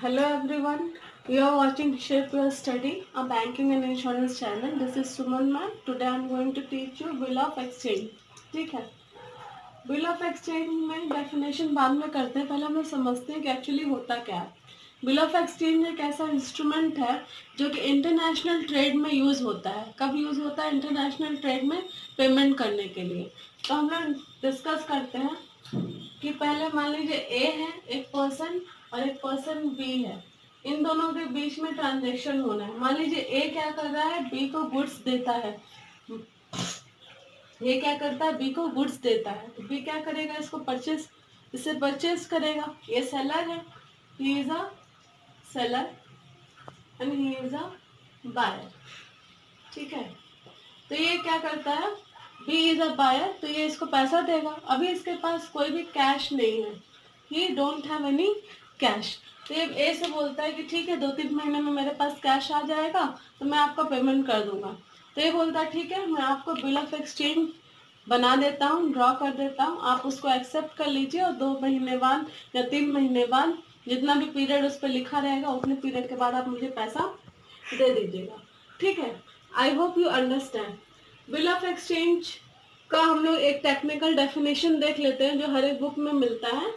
Hello everyone, you are watching Shape Your Study, a banking and insurance channel. This is Suman ma'am. Today I am going to teach you bill of exchange. ठीक है, bill of exchange में definition बाद में करते हैं, पहले हम लोग समझते हैं कि एक्चुअली होता क्या है। बिल ऑफ एक्सचेंज एक ऐसा इंस्ट्रूमेंट है जो कि इंटरनेशनल ट्रेड में यूज़ होता है। कब यूज़ होता है? इंटरनेशनल ट्रेड में पेमेंट करने के लिए। तो हम लोग डिस्कस करते हैं कि पहले मान लीजिए ए है एक पर्सन और एक पर्सन बी है, इन दोनों के बीच में ट्रांजेक्शन होना है। मान लीजिए ए क्या कर रहा है, बी को गुड्स देता है। ये क्या करता है, बी को गुड्स देता है, तो बी क्या करेगा, इसे परचेस करेगा। ये सेलर है, he is a seller and he is a buyer. ठीक है, तो ये क्या करता है, बी इज अ बायर, तो ये इसको पैसा देगा। अभी इसके पास कोई भी कैश नहीं है, ही डोंट हैव एनी कैश। तो ये ए से बोलता है कि ठीक है, 2-3 महीने में मेरे पास कैश आ जाएगा तो मैं आपको पेमेंट कर दूंगा। तो ये बोलता है ठीक है, मैं आपको बिल ऑफ एक्सचेंज बना देता हूँ, ड्रॉ कर देता हूँ, आप उसको एक्सेप्ट कर लीजिए और 2 महीने बाद या 3 महीने बाद जितना भी पीरियड उस पर लिखा रहेगा उतने पीरियड के बाद आप मुझे पैसा दे दीजिएगा। ठीक है, I hope you understand. Bill of exchange का हम लोग एक टेक्निकल डेफिनेशन देख लेते हैं जो हर एक बुक में मिलता है।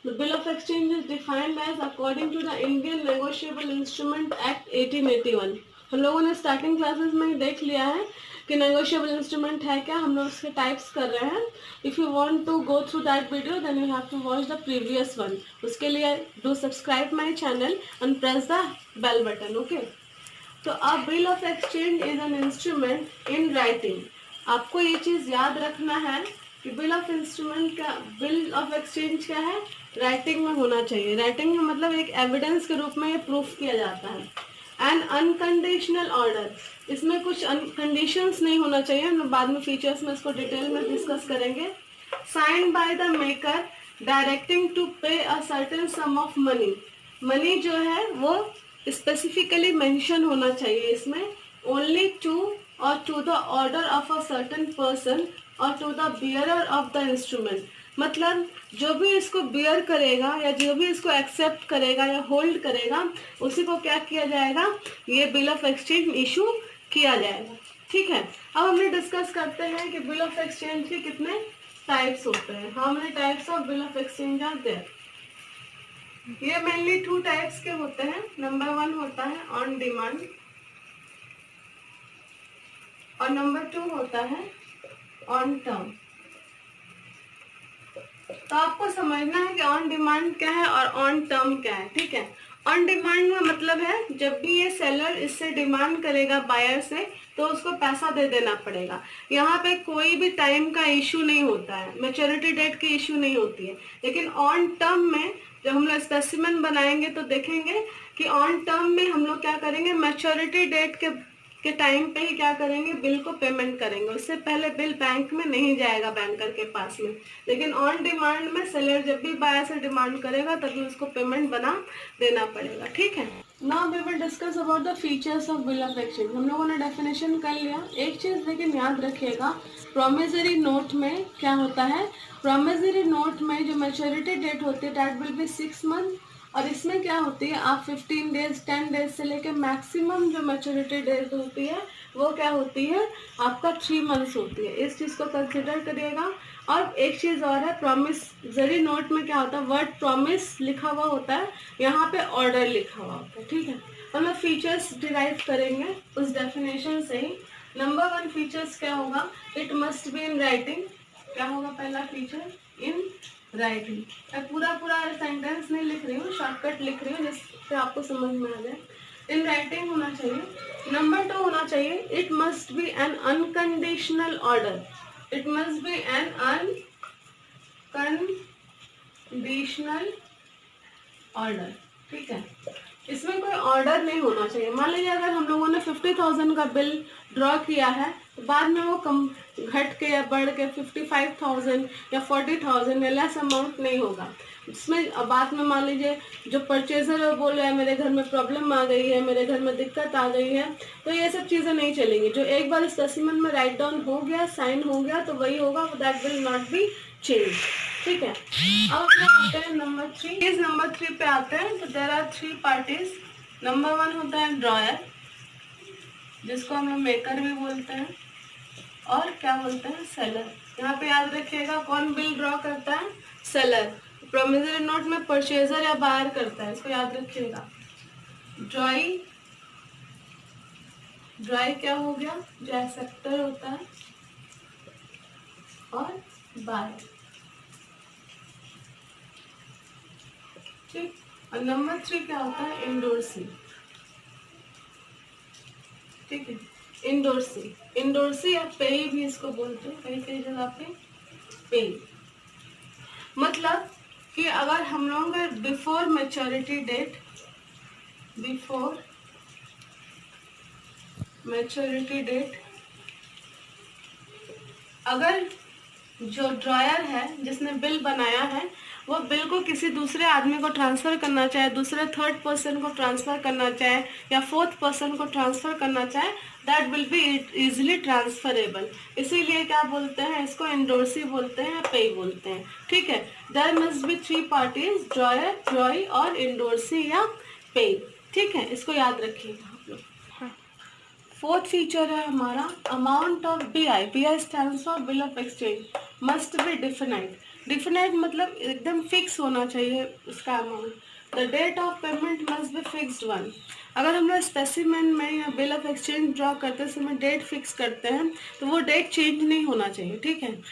The bill of exchange is defined as according to the Indian Negotiable Instrument Act 1881। हम लोगों ने स्टार्टिंग क्लासेस में ही देख लिया है कि नेगोशिएबल इंस्ट्रूमेंट है क्या, हम लोग उसके टाइप्स कर रहे हैं। If you want to go through that video then you have to watch the previous one. उसके लिए do subscribe my channel and press the bell button. Okay, तो a bill of exchange is an instrument in writing. आपको ये चीज याद रखना है कि बिल ऑफ एक्सचेंज क्या है, राइटिंग में होना चाहिए। राइटिंग में मतलब एक एविडेंस के रूप में ये प्रूफ किया जाता है। एंड अनकंडीशनल ऑर्डर, इसमें कुछ कंडीशंस नहीं होना चाहिए, हम बाद में फीचर्स में इसको डिटेल में डिस्कस करेंगे। Sign by the maker directing to pay a certain sum of money. Money जो है वो स्पेसिफिकली मेंशन होना चाहिए इसमें, only to or to the order of a certain person or to the bearer of the instrument. मतलब जो भी इसको बियर करेगा या जो भी इसको एक्सेप्ट करेगा या होल्ड करेगा उसी को क्या किया जाएगा, ये बिल ऑफ एक्सचेंज इशू किया जाएगा। ठीक है, अब हमने डिस्कस करते हैं कि बिल ऑफ एक्सचेंज के कितने टाइप्स होते हैं। How many types of bill of exchange are there? ये मेनली 2 टाइप्स के होते हैं। नंबर 1 होता है ऑन डिमांड और नंबर 2 होता है ऑन टर्म। तो आपको समझना है कि ऑन डिमांड क्या है और ऑन टर्म क्या है। ठीक है, ऑन डिमांड में मतलब है जब भी ये सेलर इससे डिमांड करेगा बायर से तो उसको पैसा दे देना पड़ेगा। यहाँ पे कोई भी टाइम का इशू नहीं होता है, मैच्योरिटी डेट की इशू नहीं होती है। लेकिन ऑन टर्म में जब हम लोग स्पेसिमेन बनाएंगे तो देखेंगे कि ऑन टर्म में हम लोग क्या करेंगे, मैच्योरिटी डेट के टाइम पे ही क्या करेंगे, बिल को पेमेंट करेंगे। उससे पहले बिल बैंक में नहीं जाएगा बैंकर के पास में। लेकिन ऑन डिमांड में सेलर जब भी बायर से डिमांड करेगा तभी उसको पेमेंट बना देना पड़ेगा। ठीक है, now we will discuss about the features of bill of exchange. हम लोगों ने डेफिनेशन कर लिया। एक चीज लेकिन याद रखिएगा, प्रोमिसरी नोट में क्या होता है, प्रोमिसरी नोट में जो मैच्योरिटी डेट होती है दैट विल बी 6 मंथ, और इसमें क्या होती है, आप 15 डेज 10 डेज से लेकर मैक्सिमम जो मैच्योरिटी डेट होती है वो क्या होती है, आपका 3 मंथ्स होती है। इस चीज़ को कंसिडर करिएगा। और एक चीज़ और है, प्रॉमिसरी नोट में क्या होता है, वर्ड प्रॉमिस लिखा हुआ होता है, यहाँ पे ऑर्डर लिखा हुआ होता है। ठीक है, और हम फीचर्स डिराइव करेंगे उस डेफिनेशन से ही। नंबर 1 फीचर्स क्या होगा, it must be in writing. क्या होगा पहला फीचर, इन राइटिंग। मैं पूरा सेंटेंस नहीं लिख रही हूँ, शॉर्टकट लिख रही हूँ जिससे आपको समझ में आ जाए। इन राइटिंग होना चाहिए। नंबर 2 होना चाहिए, it must B N unconditional order. It must B N unconditional order. ठीक है, इसमें कोई ऑर्डर नहीं होना चाहिए। मान लीजिए अगर हम लोगों ने 50,000 का बिल ड्रॉ किया है तो बाद में वो कम घट के या बढ़ के 55,000 या 40,000 या लेस अमाउंट नहीं होगा। इसमें बाद में मान लीजिए जो परचेजर है वो बोल रहा है मेरे घर में प्रॉब्लम आ गई है, मेरे घर में दिक्कत आ गई है, तो ये सब चीज़ें नहीं चलेंगी। जो एक बार स्पेसिमेन में राइट डाउन हो गया, साइन हो गया तो वही होगा, that will not be change. ठीक है। अब हम आते हैं नंबर 3। इस नंबर 3 पे आते हैं। तो देयर आर 3 पार्टीज। नंबर 1 होता है ड्रॉयर, जिसको हम लोग मेकर भी बोलते हैं, और क्या बोलते हैं, सेलर। यहाँ पे याद रखिएगा कौन बिल ड्रॉ करता है, सेलर। प्रोमिसरी नोट में परचेजर या बायर करता है, इसको याद रखिएगा। ड्रॉई क्या हो गया, जो एक्सेप्टर होता है, और बायर। ठीक। और नंबर 3 क्या होता है, इंडोर्सी। ठीक है, इंडोर्सी या पेई भी इसको बोलते हैं कई कई जगह पे, पेई। मतलब कि अगर हम लोगों का बिफोर मैच्योरिटी डेट अगर जो ड्रॉयर है जिसने बिल बनाया है वो बिल को किसी दूसरे आदमी को ट्रांसफर करना चाहे, दूसरे थर्ड पर्सन को ट्रांसफर करना चाहे, या फोर्थ पर्सन को ट्रांसफर करना चाहे, that will be easily transferable. इसीलिए क्या बोलते हैं इसको, इंडोर्सी बोलते हैं या पे बोलते हैं। ठीक है, there must be 3 parties, drawer, drawee और इंडोर्सी या पे। ठीक है, इसको याद रखिएगा आप लोग। फोर्थ फीचर है हमारा amount of BI stands for bill of exchange must be definite मतलब एकदम फिक्स होना चाहिए उसका amount. The date of payment must be fixed one. अगर हम लोग स्पेसिमेन में या बिल ऑफ एक्सचेंज ड्रॉ करते समय डेट फिक्स करते हैं तो वो डेट चेंज नहीं होना चाहिए। ठीक है,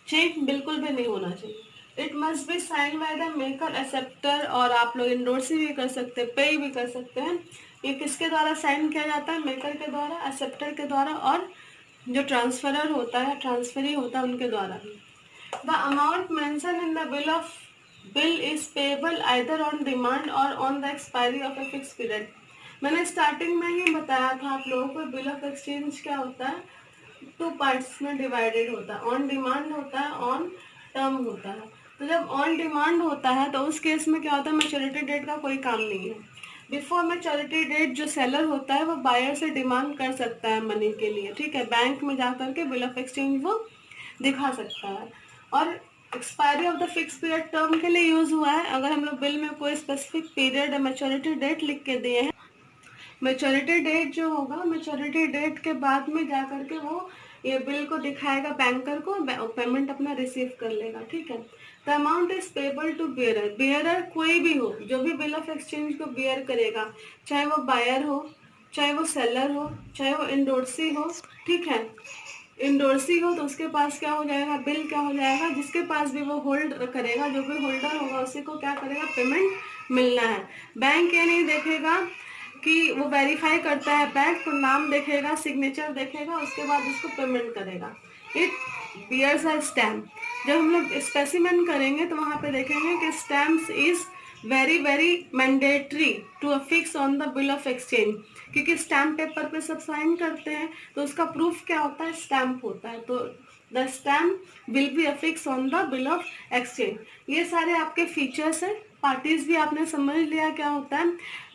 चेंज बिल्कुल भी नहीं होना चाहिए। It must be sign by the maker acceptor, और आप लोग इंडोर्सी भी कर सकते हैं, पे भी कर सकते हैं। ये किसके द्वारा साइन किया जाता है, मेकर के द्वारा, एक्सेप्टर के द्वारा, और जो ट्रांसफरर होता है, ट्रांसफरी होता है, उनके द्वारा भी। The amount mention in the bill is payable either on demand or on the expiry of a fix period. मैंने स्टार्टिंग में ही बताया था आप लोगों को, बिल ऑफ एक्सचेंज क्या होता है, 2 पार्ट्स में डिवाइडेड होता है, ऑन डिमांड होता है, ऑन टर्म होता है। तो जब ऑन डिमांड होता है तो उस केस में क्या होता है, मैच्योरिटी डेट का कोई काम नहीं है। बिफोर मैच्योरिटी डेट जो सेलर होता है वो बायर से डिमांड कर सकता है मनी के लिए। ठीक है, बैंक में जा करके बिल ऑफ एक्सचेंज वो दिखा सकता है। और expiry of the fix period term के लिए यूज हुआ है। अगर हम लोग बिल में कोई स्पेसिफिक पीरियड मैच्योरिटी डेट लिख के दिए हैं, मैच्योरिटी डेट जो होगा, मैच्योरिटी डेट के बाद में जा करके वो ये बिल को दिखाएगा बैंकर को, पेमेंट अपना रिसीव कर लेगा। ठीक है, the amount is payable to bearer कोई भी हो, जो भी बिल ऑफ एक्सचेंज को बियर करेगा, चाहे वो बायर हो, चाहे वो सेलर हो, चाहे वो इंडोर्सी हो। ठीक है, इंडोर्सी हो तो उसके पास क्या हो जाएगा, बिल क्या हो जाएगा, जिसके पास भी वो होल्ड करेगा, जो भी होल्डर होगा उसी को क्या करेगा, पेमेंट मिलना है। बैंक ये नहीं देखेगा कि वो वेरीफाई करता है बैंक, तो नाम देखेगा, सिग्नेचर देखेगा, उसके बाद उसको पेमेंट करेगा। It bears a stamp. जब हम लोग स्पेसिमेन करेंगे तो वहां पे देखेंगे कि stamps is very mandatory to affix on the bill of exchange, क्योंकि स्टैम्प पेपर पे सब साइन करते हैं तो उसका प्रूफ क्या होता है, स्टैम्प होता है। तो the stamp will be affix on the bill of exchange. ये सारे आपके फीचर्स हैं। पार्टीज भी आपने समझ लिया क्या होता है।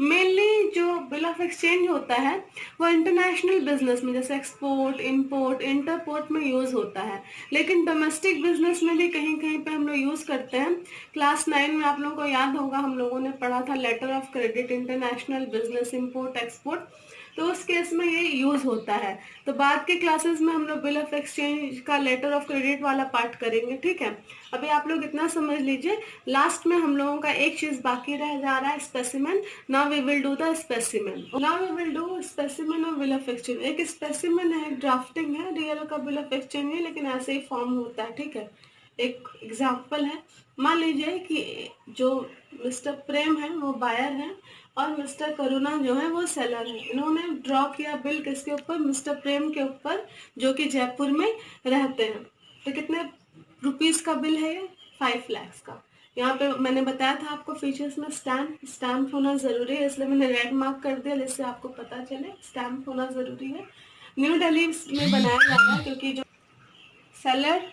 मेनली जो बिल ऑफ एक्सचेंज होता है वो इंटरनेशनल बिजनेस में, जैसे एक्सपोर्ट, इंपोर्ट, इंटरपोर्ट में यूज होता है, लेकिन डोमेस्टिक बिजनेस में भी कहीं कहीं पे हम लोग यूज करते हैं। क्लास 9 में आप लोगों को याद होगा, हम लोगों ने पढ़ा था letter of credit, international business, import export, तो उस केस में ये यूज होता है। तो बाद के क्लासेस में हम लोग बिल ऑफ एक्सचेंज का लेटर ऑफ क्रेडिट वाला पार्ट करेंगे। ठीक है, अभी आप लोग इतना समझ लीजिए। लास्ट में हम लोगों का एक चीज बाकी रह जा रहा है, specimen. Now we will do the specimen. Now we will do specimen of bill of exchange. एक स्पेसिमेन है, ड्राफ्टिंग है, रियल का बिल ऑफ एक्सचेंज है, लेकिन ऐसे ही फॉर्म होता है। ठीक है, एक एग्जाम्पल है। मान लीजिए कि जो मिस्टर प्रेम है वो बायर है और मिस्टर करुणा जो है वो सेलर है। इन्होंने ड्रॉ किया बिल किसके ऊपर, मिस्टर प्रेम के ऊपर, जो कि जयपुर में रहते हैं। तो कितने रुपीस का बिल है ये, 5 लाख का। यहाँ पे मैंने बताया था आपको फीचर्स में स्टैम्प होना जरूरी है, इसलिए मैंने रेड मार्क कर दिया जिससे आपको पता चले स्टैम्प होना जरूरी है। न्यू दिल्ली में बनाया जा रहा है क्योंकि जो सेलर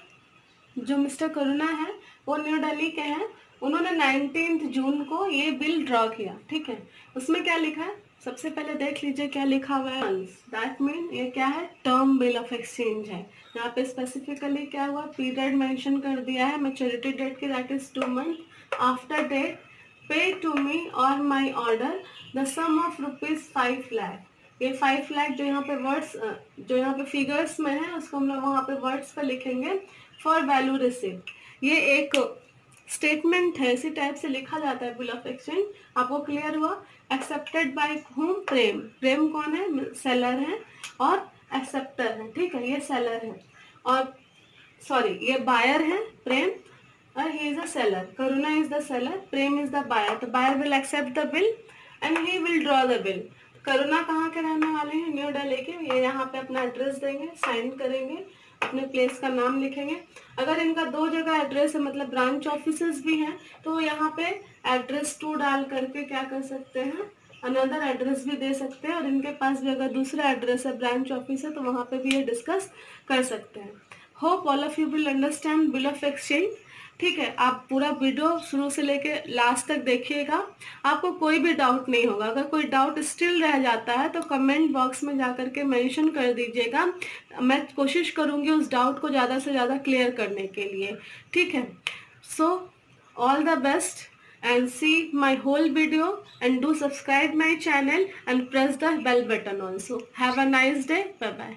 जो मिस्टर करुणा है वो न्यू दिल्ली के हैं। उन्होंने 19 जून को ये बिल ड्रॉ किया। ठीक है, उसमें क्या लिखा है, सबसे पहले देख लीजिए क्या लिखा हुआ है। दैट मीन ये क्या है, टर्म बिल ऑफ एक्सचेंज है। यहाँ पे स्पेसिफिकली क्या हुआ, पीरियड मेंशन कर दिया है, मैच्योरिटी डेट की, that is 2 month. After date pay to me और my order the sum of ₹5 lakh. ये 5 लाख जो यहाँ पे वर्ड्स, जो यहाँ पे फिगर्स में है उसको हम लोग वहाँ पे वर्ड्स पर लिखेंगे फॉर वैल्यू रिसिप्ट। ये एक स्टेटमेंट है, इसी टाइप से लिखा जाता है बिल ऑफ एक्सचेंज। आपको क्लियर हुआ। एक्सेप्टेड बाय हुम, प्रेम। प्रेम कौन है, सेलर है और एक्सेप्टर है, ठीक है, ये सेलर है और सॉरी ये बायर है प्रेम, और he is a seller. Karuna is the seller, Prem is the buyer. तो buyer will accept the bill and he will draw the bill. Karuna कहाँ के रहने वाले हैं, न्यू दिल्ली के। ये यहाँ पे अपना एड्रेस देंगे, साइन करेंगे, अपने प्लेस का नाम लिखेंगे। अगर इनका 2 जगह एड्रेस है, मतलब ब्रांच ऑफिसेस भी हैं, तो यहाँ पे एड्रेस 2 डाल करके क्या कर सकते हैं, अनदर एड्रेस भी दे सकते हैं। और इनके पास भी अगर दूसरा एड्रेस है, ब्रांच ऑफिस है, तो वहाँ पे भी ये डिस्कस कर सकते हैं। Hope all of you will understand bill of exchange. ठीक है, आप पूरा वीडियो शुरू से लेके लास्ट तक देखिएगा, आपको कोई भी डाउट नहीं होगा। अगर कोई डाउट स्टिल रह जाता है तो कमेंट बॉक्स में जाकर के मेंशन कर दीजिएगा, मैं कोशिश करूंगी उस डाउट को ज़्यादा से ज़्यादा क्लियर करने के लिए। ठीक है, so all the best and see my whole video and do subscribe my channel and press the bell button also. Have a nice day. Bye bye.